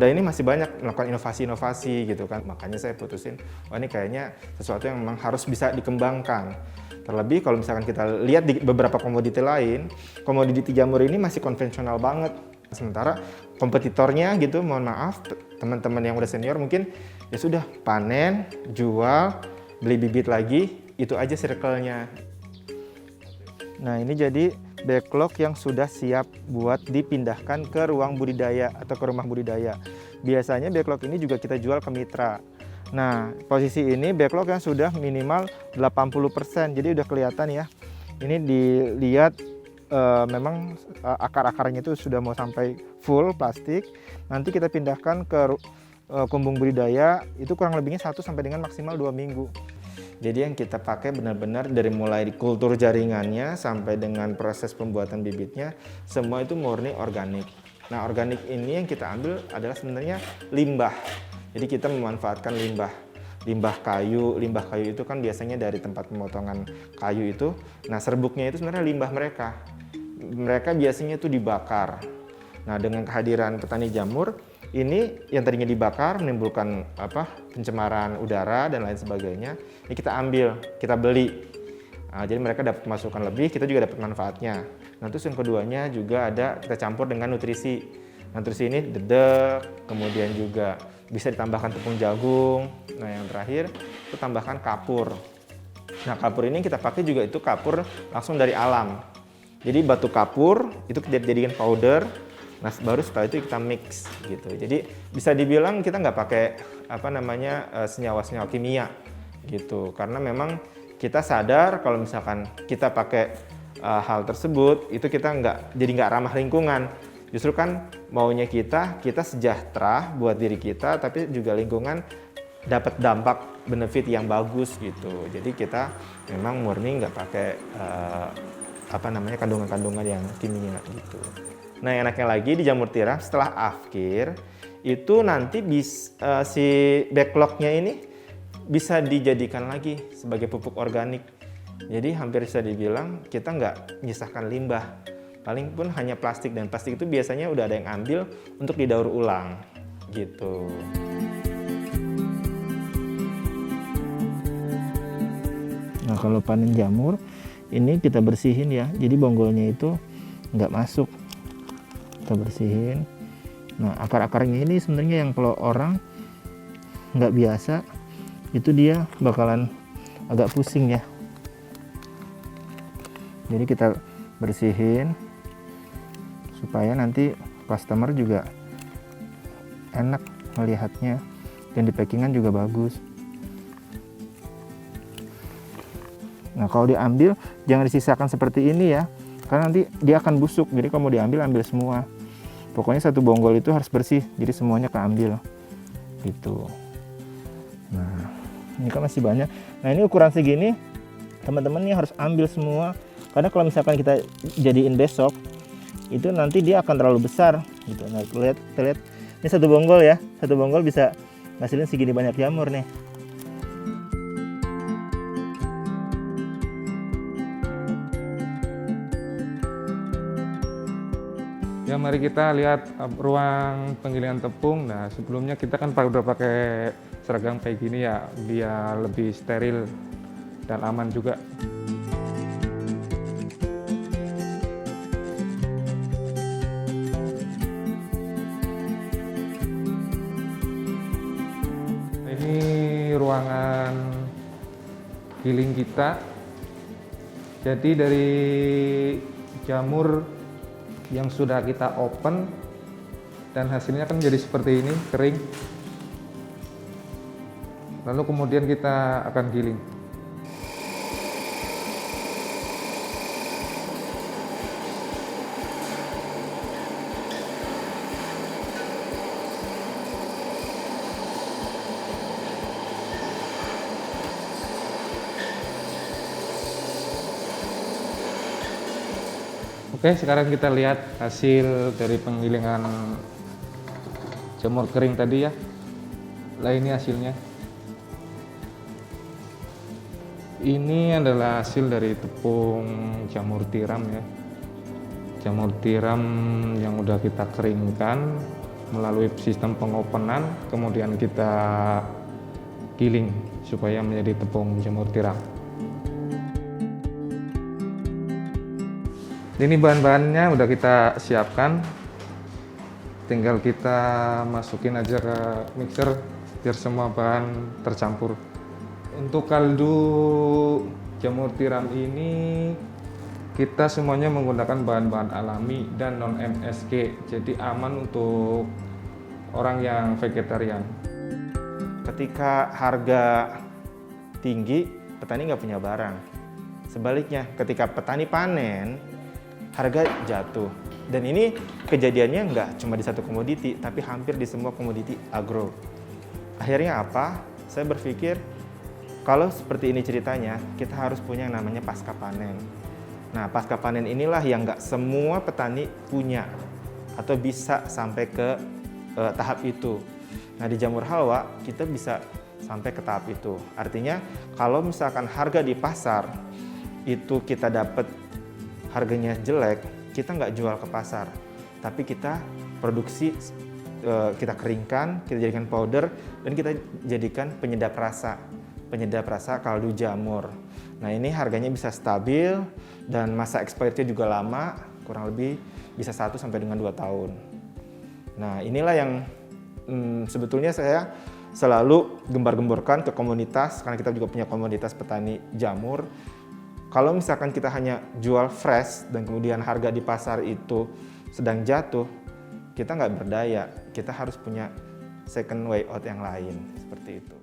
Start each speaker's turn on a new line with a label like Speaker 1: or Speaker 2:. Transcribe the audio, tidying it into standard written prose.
Speaker 1: muda ini masih banyak melakukan inovasi-inovasi gitu kan. Makanya saya putusin, oh ini kayaknya sesuatu yang memang harus bisa dikembangkan. Terlebih kalau misalkan kita lihat di beberapa komoditi lain, komoditi jamur ini masih konvensional banget. Sementara kompetitornya gitu, mohon maaf, teman-teman yang udah senior mungkin ya sudah panen, jual, beli bibit lagi, itu aja circle-nya. Nah ini jadi backlog yang sudah siap buat dipindahkan ke ruang budidaya atau ke rumah budidaya. Biasanya backlog ini juga kita jual ke mitra. Nah posisi ini backlog yang sudah minimal 80%, jadi udah kelihatan ya. Ini dilihat memang akar-akarnya itu sudah mau sampai full plastik. Nanti kita pindahkan ke kumbung budidaya, itu kurang lebihnya 1 sampai dengan maksimal 2 minggu. Jadi yang kita pakai benar-benar dari mulai kultur jaringannya sampai dengan proses pembuatan bibitnya, semua itu murni organik. Nah organik ini yang kita ambil adalah sebenarnya limbah. Jadi kita memanfaatkan limbah kayu itu kan biasanya dari tempat pemotongan kayu itu. Nah serbuknya itu sebenarnya limbah mereka biasanya itu dibakar. Nah dengan kehadiran petani jamur ini yang tadinya dibakar menimbulkan pencemaran udara dan lain sebagainya, ini kita ambil, kita beli. Nah, jadi mereka dapat masukan lebih, kita juga dapat manfaatnya. Nah terus yang keduanya juga ada kita campur dengan nutrisi. Nutrisi ini dedek, kemudian juga bisa ditambahkan tepung jagung. Nah yang terakhir itu tambahkan kapur. Nah kapur ini kita pakai juga itu kapur langsung dari alam. Jadi batu kapur itu kita jadikan powder. Nah baru setelah itu kita mix gitu. Jadi bisa dibilang kita nggak pakai senyawa-senyawa kimia gitu. Karena memang kita sadar kalau misalkan kita pakai hal tersebut itu kita nggak ramah lingkungan. Justru kan maunya kita sejahtera buat diri kita, tapi juga lingkungan dapat dampak benefit yang bagus gitu. Jadi kita memang murni nggak pakai kandungan-kandungan yang kimia gitu. Nah enaknya lagi di jamur tiram setelah afkir itu nanti si backlognya ini bisa dijadikan lagi sebagai pupuk organik. Jadi hampir bisa dibilang kita nggak menyisahkan limbah. Paling pun hanya plastik, dan plastik itu biasanya udah ada yang ambil untuk didaur ulang gitu. Nah kalau panen jamur ini kita bersihin ya, jadi bonggolnya itu nggak masuk. Kita bersihin. Nah akar-akarnya ini sebenarnya yang kalau orang nggak biasa itu dia bakalan agak pusing ya. Jadi kita bersihin supaya nanti customer juga enak melihatnya, dan di packingan juga bagus. Nah kalau diambil jangan disisakan seperti ini ya, karena nanti dia akan busuk. Jadi kalau mau diambil, ambil semua. Pokoknya satu bonggol itu harus bersih, jadi semuanya keambil gitu. Nah ini kan masih banyak. Nah ini ukuran segini teman-teman ini harus ambil semua, karena kalau misalkan kita jadiin besok itu nanti dia akan terlalu besar gitu. Nah kita lihat ini satu bonggol ya, satu bonggol bisa ngasilin segini banyak jamur nih.
Speaker 2: Ya mari kita lihat ruang penggilingan tepung. Nah sebelumnya kita kan udah pakai seragam kayak gini ya, biar lebih steril dan aman juga. Ini ruangan giling kita. Jadi dari jamur yang sudah kita open dan hasilnya kan jadi seperti ini, kering. Lalu kemudian kita akan giling. Oke, sekarang kita lihat hasil dari penggilingan jamur kering tadi ya. Nah ini hasilnya. Ini adalah hasil dari tepung jamur tiram ya. Jamur tiram yang udah kita keringkan, melalui sistem pengopenan, kemudian kita giling supaya menjadi tepung jamur tiram. Ini bahan-bahannya udah kita siapkan, tinggal kita masukin aja ke mixer biar semua bahan tercampur. Untuk kaldu jamur tiram ini kita semuanya menggunakan bahan-bahan alami dan non MSG, jadi aman untuk orang yang vegetarian.
Speaker 1: Ketika harga tinggi, petani nggak punya barang. Sebaliknya, ketika petani panen, harga jatuh. Dan ini kejadiannya nggak cuma di satu komoditi, tapi hampir di semua komoditi agro. Akhirnya apa? Saya berpikir, kalau seperti ini ceritanya, kita harus punya yang namanya pasca panen. Nah, pasca panen inilah yang nggak semua petani punya atau bisa sampai ke tahap itu. Nah, di jamur halwa kita bisa sampai ke tahap itu. Artinya, kalau misalkan harga di pasar itu kita dapat harganya jelek, kita nggak jual ke pasar, tapi kita produksi, kita keringkan, kita jadikan powder, dan kita jadikan penyedap rasa kaldu jamur. Nah, ini harganya bisa stabil dan masa expirednya juga lama, kurang lebih bisa 1 sampai dengan 2 tahun. Nah, inilah yang sebetulnya saya selalu gembar-gemborkan ke komunitas, karena kita juga punya komunitas petani jamur. Kalau misalkan kita hanya jual fresh dan kemudian harga di pasar itu sedang jatuh, kita nggak berdaya. Kita harus punya second way out yang lain, seperti itu.